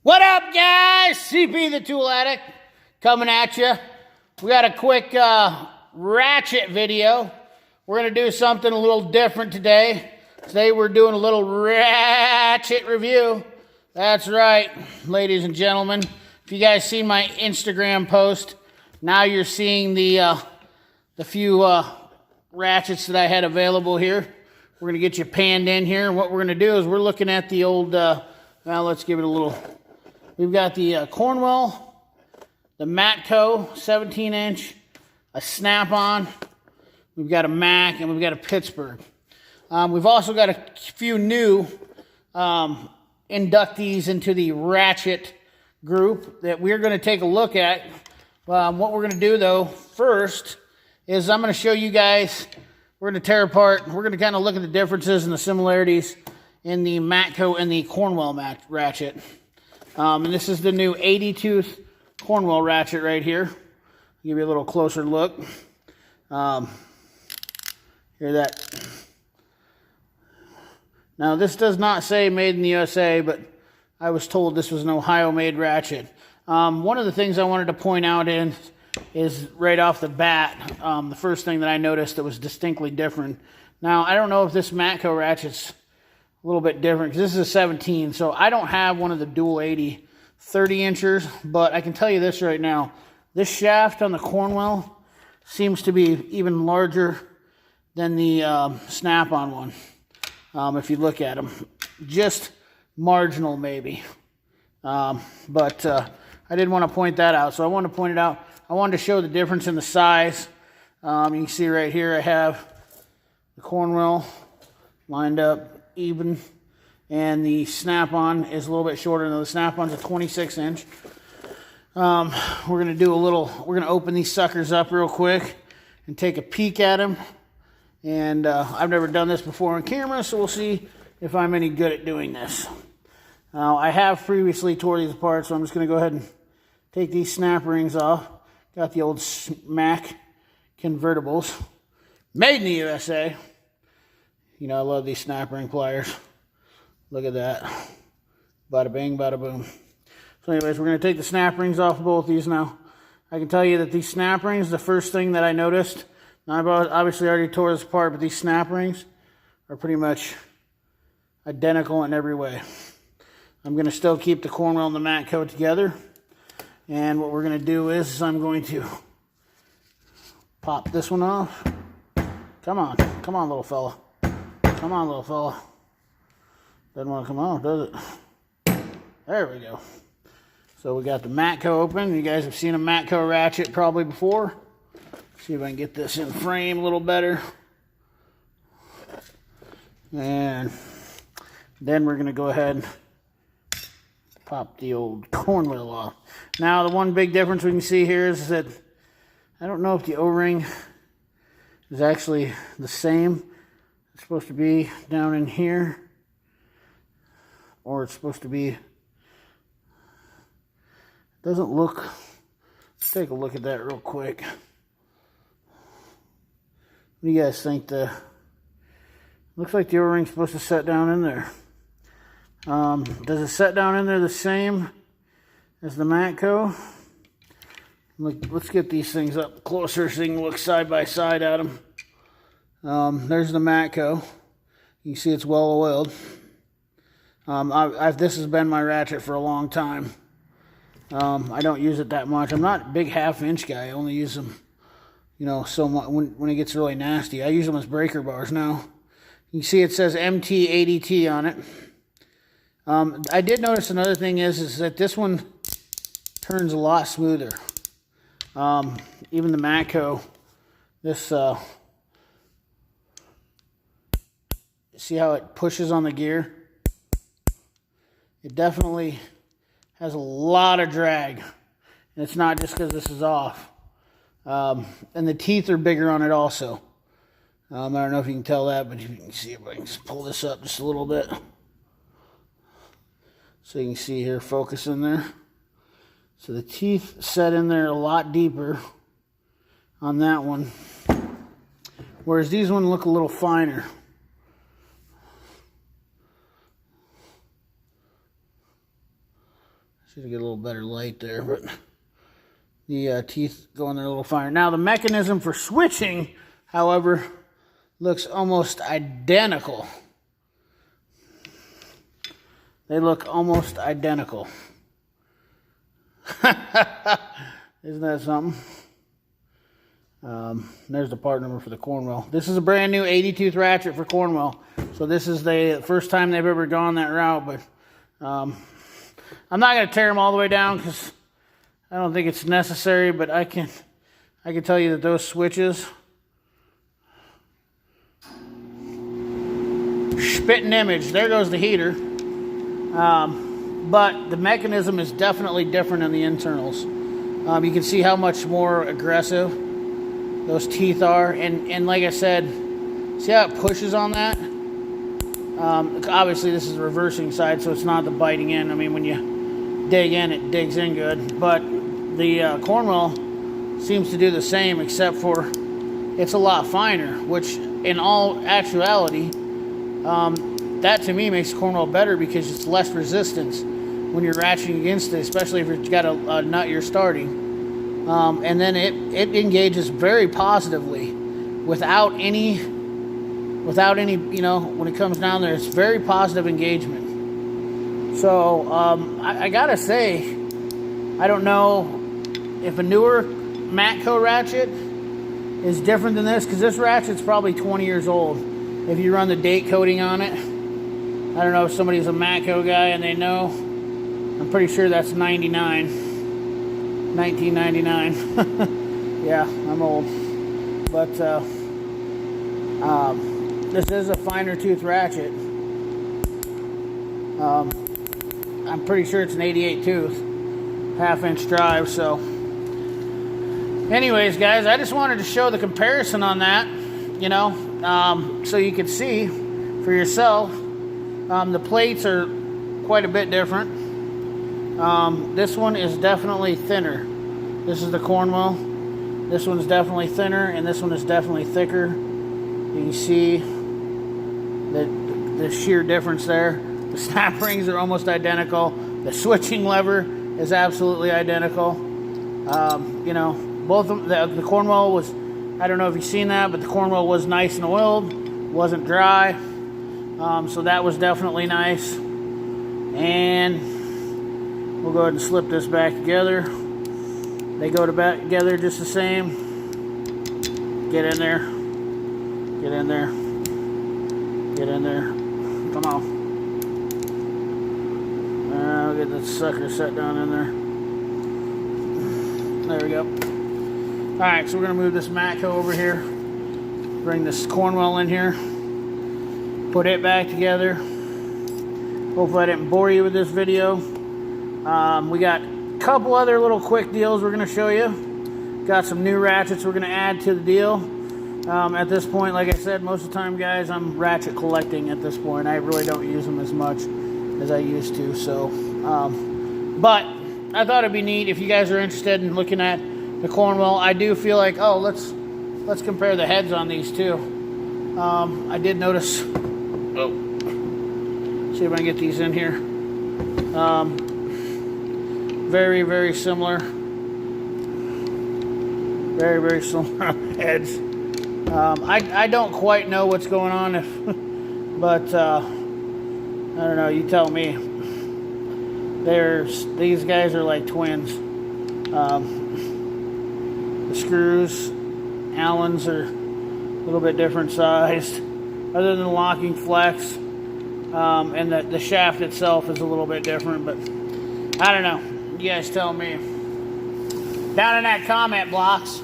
What up, guys? CP the Tool Addict coming at you. We got a quick ratchet video. We're going to do something a little different today. Today we're doing a little ratchet review. That's right, ladies and gentlemen. If you guys seen my Instagram post, now you're seeing the few ratchets that I had available here. We're going to get you panned in here. What we're going to do is we're looking at the old, now let's give it a little. We've got the Cornwell, the Matco 17-inch, a snap-on, we've got a Mac, and we've got a Pittsburgh. We've also got a few new inductees into the ratchet group that we're going to take a look at. What we're going to do, though, first is I'm going to show you guys, we're going to tear apart, we're going to kind of look at the differences and the similarities in the Matco and the Cornwell ratchet. And this is the new 80-tooth Cornwell ratchet right here. I'll give you a little closer look. Hear that? Now, this does not say made in the USA, but I was told this was an Ohio-made ratchet. One of the things I wanted to point out is right off the bat, the first thing that I noticed that was distinctly different. Now, I don't know if this Matco ratchet's a little bit different, because this is a 17, so I don't have one of the dual 80 30-inchers, but I can tell you this right now. This shaft on the Cornwell seems to be even larger than the snap-on one, if you look at them. Just marginal, maybe. But I didn't want to point that out, so I wanted to point it out. I wanted to show the difference in the size. You can see right here I have the Cornwell lined up even, and the snap-on is a little bit shorter. Than the snap-on's a 26-inch. We're gonna open these suckers up real quick and take a peek at them. And I've never done this before on camera, so we'll see if I'm any good at doing this. Now, I have previously tore these apart, so I'm just gonna go ahead and take these snap rings off. Got the old Mac convertibles, made in the USA. You know, I love these snap ring pliers. Look at that. Bada bing, bada boom. So anyways, we're going to take the snap rings off of both these now. I can tell you that these snap rings, the first thing that I noticed, now I've obviously already tore this apart, but these snap rings are pretty much identical in every way. I'm going to still keep the Cornwell and the Matco together. And what we're going to do is I'm going to pop this one off. Come on, little fella. Come on, little fella. Doesn't want to come off, does it? There we go. So we got the Matco open. You guys have seen a Matco ratchet probably before. See if I can get this in frame a little better. And then we're going to go ahead and pop the old Cornwell off. Now, the one big difference we can see here is that I don't know if the O-ring is actually the same. It's supposed to be down in here, or it's supposed to be, it doesn't look, let's take a look at that real quick. What do you guys think? Looks like the O-ring's supposed to set down in there. Does it set down in there the same as the Matco? Let's get these things up closer so you can look side by side at them. There's the Matco. You can see it's well oiled. This has been my ratchet for a long time. I don't use it that much. I'm not a big half-inch guy. I only use them, you know, so much when it gets really nasty. I use them as breaker bars now. You can see it says MT80T on it. I did notice another thing is that this one turns a lot smoother. Even the Matco, this, see how it pushes on the gear? It definitely has a lot of drag. And it's not just because this is off. And the teeth are bigger on it also. I don't know if you can tell that, but you can see if I can just pull this up just a little bit. So you can see here, focus in there. So the teeth set in there a lot deeper on that one. Whereas these ones look a little finer. Should get a little better light there, but the teeth go in there a little finer. Now the mechanism for switching, however, looks almost identical. They look almost identical. Isn't that something? There's the part number for the Cornwell. This is a brand new 80-tooth ratchet for Cornwell. So this is the first time they've ever gone that route, but I'm not going to tear them all the way down because I don't think it's necessary, but I can tell you that those switches, spitting image, there goes the heater. But the mechanism is definitely different in the internals. You can see how much more aggressive those teeth are, and like I said, see how it pushes on that? Obviously this is the reversing side, so it's not the biting in. I mean, when you dig in, it digs in good, but the Cornwell seems to do the same, except for it's a lot finer, which in all actuality, that to me makes Cornwell better because it's less resistance when you're ratcheting against it, especially if you've got a nut you're starting. And then it engages very positively without any, you know, when it comes down there, it's very positive engagement. So I gotta say, I don't know if a newer Matco ratchet is different than this, because this ratchet's probably 20 years old. If you run the date coding on it, I don't know if somebody's a Matco guy and they know. I'm pretty sure that's 1999. Yeah, I'm old. But this is a finer tooth ratchet. I'm pretty sure it's an 88 tooth, half-inch drive. So anyways, guys, I just wanted to show the comparison on that, you know, so you could see for yourself. The plates are quite a bit different. This one is definitely thinner. This is the Cornwell. This one's definitely thinner, and this one is definitely thicker. You can see the sheer difference there. The snap rings are almost identical. The switching lever is absolutely identical. You know, both of the Cornwell was, I don't know if you've seen that, but the Cornwell was nice and oiled, wasn't dry. So that was definitely nice. And we'll go ahead and slip this back together. They go back together just the same. Get in there. Get in there. Get in there. Come on. I'll get that sucker set down in there. There we go. Alright, so we're going to move this Matco over here. Bring this Cornwell in here. Put it back together. Hopefully I didn't bore you with this video. We got a couple other little quick deals we're going to show you. Got some new ratchets we're going to add to the deal. At this point, like I said, most of the time, guys, I'm ratchet collecting at this point. I really don't use them as much as I used to. So, but I thought it'd be neat if you guys are interested in looking at the Cornwell. I do feel like, oh, let's compare the heads on these two. I did notice. Oh, see if I can get these in here. Very, very similar. Very, very similar heads. I don't quite know what's going on, but I don't know. You tell me. These guys are like twins. The screws, Allens are a little bit different sized, other than the locking flex, and the shaft itself is a little bit different. But I don't know. You guys tell me down in that comment box.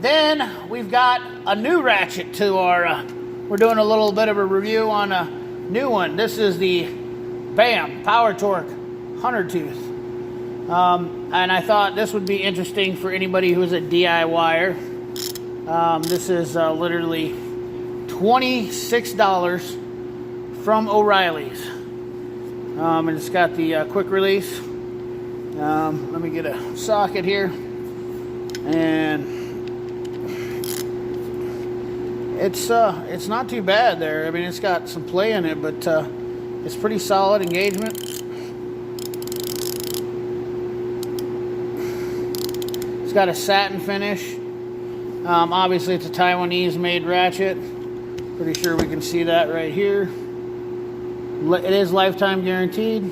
Then we've got a new ratchet to our, we're doing a little bit of a review on a new one. This is the BAM Power Torque 100 tooth. And I thought this would be interesting for anybody who's a DIYer. This is literally $26 from O'Reilly's. And it's got the quick release. Let me get a socket here. And it's not too bad there. I mean, it's got some play in it, but it's pretty solid engagement. It's got a satin finish. Obviously, it's a Taiwanese made ratchet. Pretty sure we can see that right here. It is lifetime guaranteed.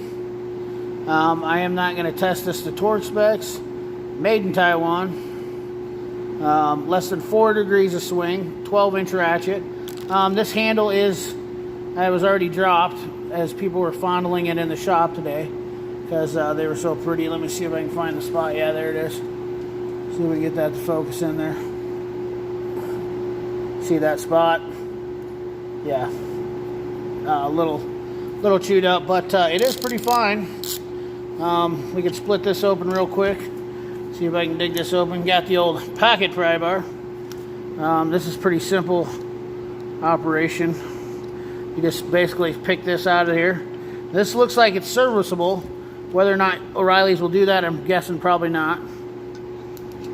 I am not going to test this to torque specs. Made in Taiwan. Less than 4 degrees of swing. 12-inch ratchet. This handle was already dropped as people were fondling it in the shop today because they were so pretty. Let me see if I can find the spot. Yeah, there it is. See if we can get that to focus in there. See that spot? Yeah. A little chewed up, but it is pretty fine. We can split this open real quick. See if I can dig this open. Got the old pocket pry bar. This is pretty simple operation. You just basically pick this out of here. This looks like it's serviceable. Whether or not O'Reilly's will do that, I'm guessing probably not.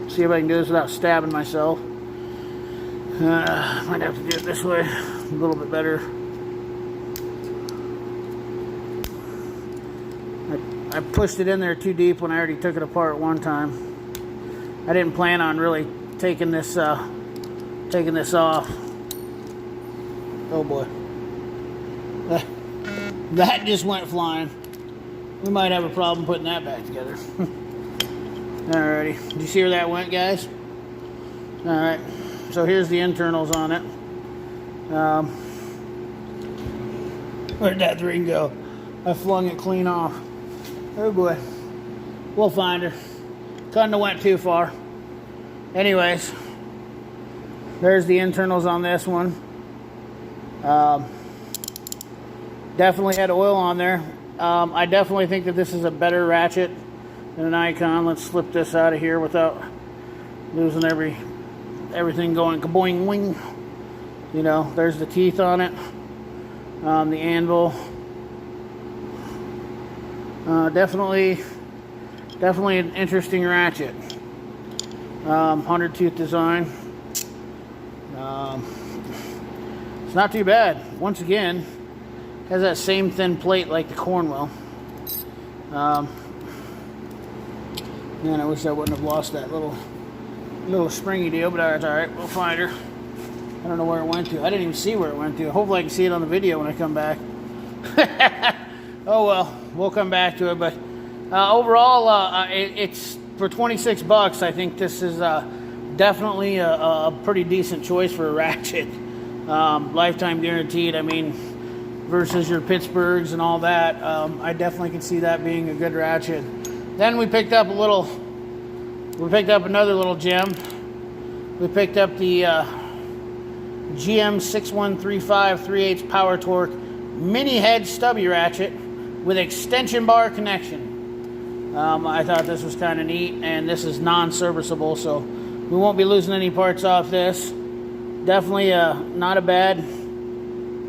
See if I can do this without stabbing myself. Might have to do it this way a little bit better. I pushed it in there too deep when I already took it apart one time. I didn't plan on really taking this off. Oh boy. That just went flying. We might have a problem putting that back together. Alrighty. Did you see where that went, guys? Alright. So here's the internals on it. Where'd that ring go? I flung it clean off. Oh boy. We'll find her. Couldn't have went too far. Anyways. There's the internals on this one. Definitely had oil on there. I definitely think that this is a better ratchet than an Icon. Let's slip this out of here without losing everything going kaboing wing. You know, there's the teeth on it. The anvil. Definitely an interesting ratchet. 100 tooth design. It's not too bad. Once again, has that same thin plate like the Cornwell. Man, I wish I wouldn't have lost that little springy deal, but it's all right. We'll find her. I don't know where it went to. I didn't even see where it went to. Hopefully I can see it on the video when I come back. Oh well, we'll come back to it. But overall, it's for 26 bucks. I think this is definitely a pretty decent choice for a ratchet. Lifetime guaranteed. I mean, versus your Pittsburghs and all that, I definitely can see that being a good ratchet. Then we picked up another little gem. We picked up the GM 6135 3/8 power torque mini head stubby ratchet with extension bar connection. I thought this was kind of neat, and this is non-serviceable, so we won't be losing any parts off this. Definitely not a bad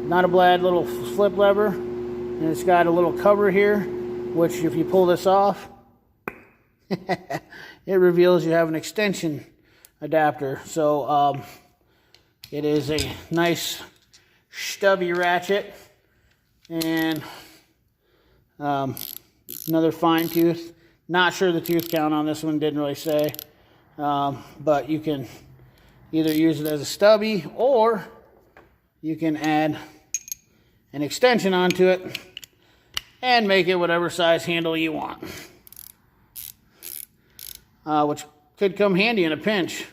little flip lever, and it's got a little cover here, which if you pull this off, it reveals you have an extension adapter. So it is a nice stubby ratchet, and another fine tooth. Not sure the tooth count on this one, didn't really say, but you can either use it as a stubby, or you can add an extension onto it and make it whatever size handle you want, which could come handy in a pinch.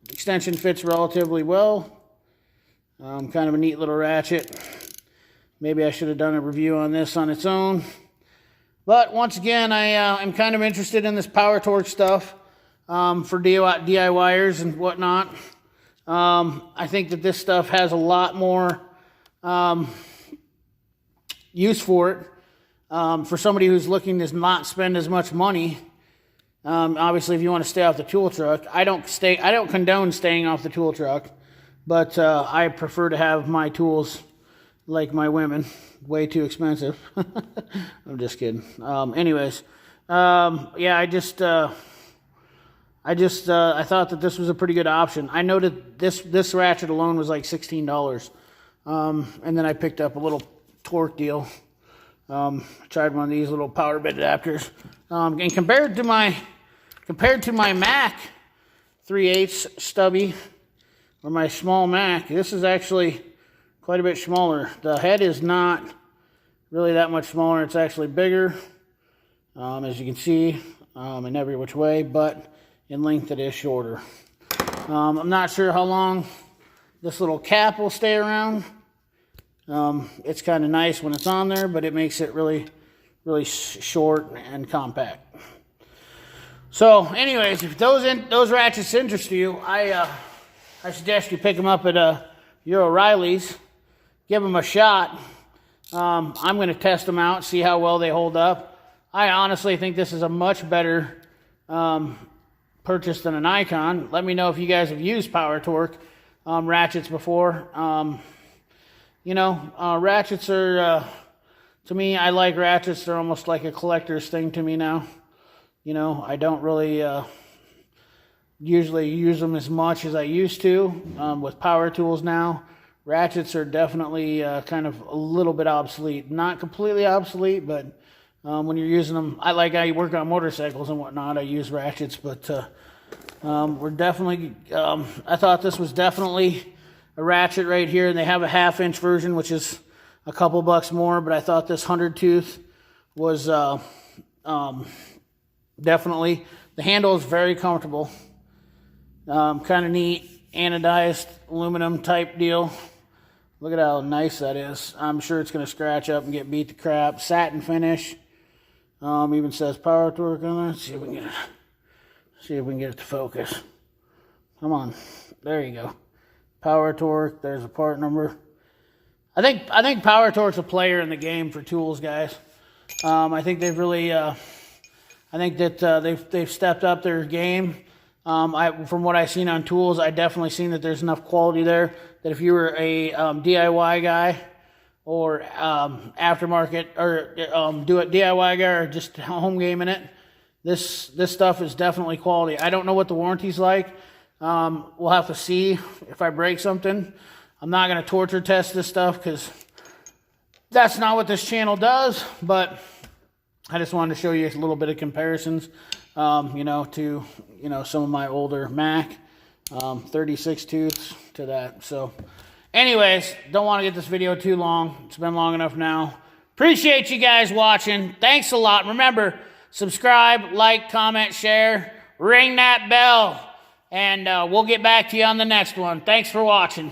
Extension fits relatively well. Kind of a neat little ratchet. Maybe I should have done a review on this on its own, but once again, I am kind of interested in this power torque stuff for DIYers and whatnot. I think that this stuff has a lot more use for it. For somebody who's looking to not spend as much money. Obviously, if you want to stay off the tool truck, I don't condone staying off the tool truck, but I prefer to have my tools like my women, way too expensive. I'm just kidding. Anyways, yeah, I thought that this was a pretty good option. I noted this ratchet alone was like $16. And then I picked up a little torque deal. Tried one of these little power bit adapters. And compared to my compared to my Mac 3/8 stubby, or my small Mac, this is actually quite a bit smaller. The head is not really that much smaller. It's actually bigger, as you can see, in every which way, but in length it is shorter. I'm not sure how long this little cap will stay around. It's kind of nice when it's on there, but it makes it really, really short and compact. So, anyways, if those ratchets interest you, I suggest you pick them up at your O'Reilly's. Give them a shot. I'm going to test them out, see how well they hold up. I honestly think this is a much better purchase than an Icon. Let me know if you guys have used Power Torque ratchets before. Ratchets are, to me, I like ratchets. They're almost like a collector's thing to me now. I don't really usually use them as much as I used to with power tools now. Ratchets are definitely kind of a little bit obsolete. Not completely obsolete, but when you're using them, I work on motorcycles and whatnot, I use ratchets, but we're definitely, I thought this was definitely a ratchet right here, and they have a 1/2-inch version, which is a couple bucks more, but I thought this 100 tooth was definitely, the handle is very comfortable, kind of neat, anodized aluminum type deal. Look at how nice that is. I'm sure it's going to scratch up and get beat to crap. Satin finish. Even says Power Torque on there. Let's see if we can get it to focus. Come on. There you go. Power Torque. There's a part number. I think Power Torque's a player in the game for tools, guys. I think they've really they've stepped up their game. From what I've seen on tools, I definitely seen that there's enough quality there that if you were a DIY guy or aftermarket or do it DIY guy or just home gaming it, this stuff is definitely quality. I don't know what the warranty's like. We'll have to see if I break something. I'm not going to torture test this stuff because that's not what this channel does, but I just wanted to show you a little bit of comparisons, to, some of my older Mac, 36 tooths to that. So anyways, don't want to get this video too long. It's been long enough now. Appreciate you guys watching. Thanks a lot. Remember, subscribe, like, comment, share, ring that bell, and we'll get back to you on the next one. Thanks for watching.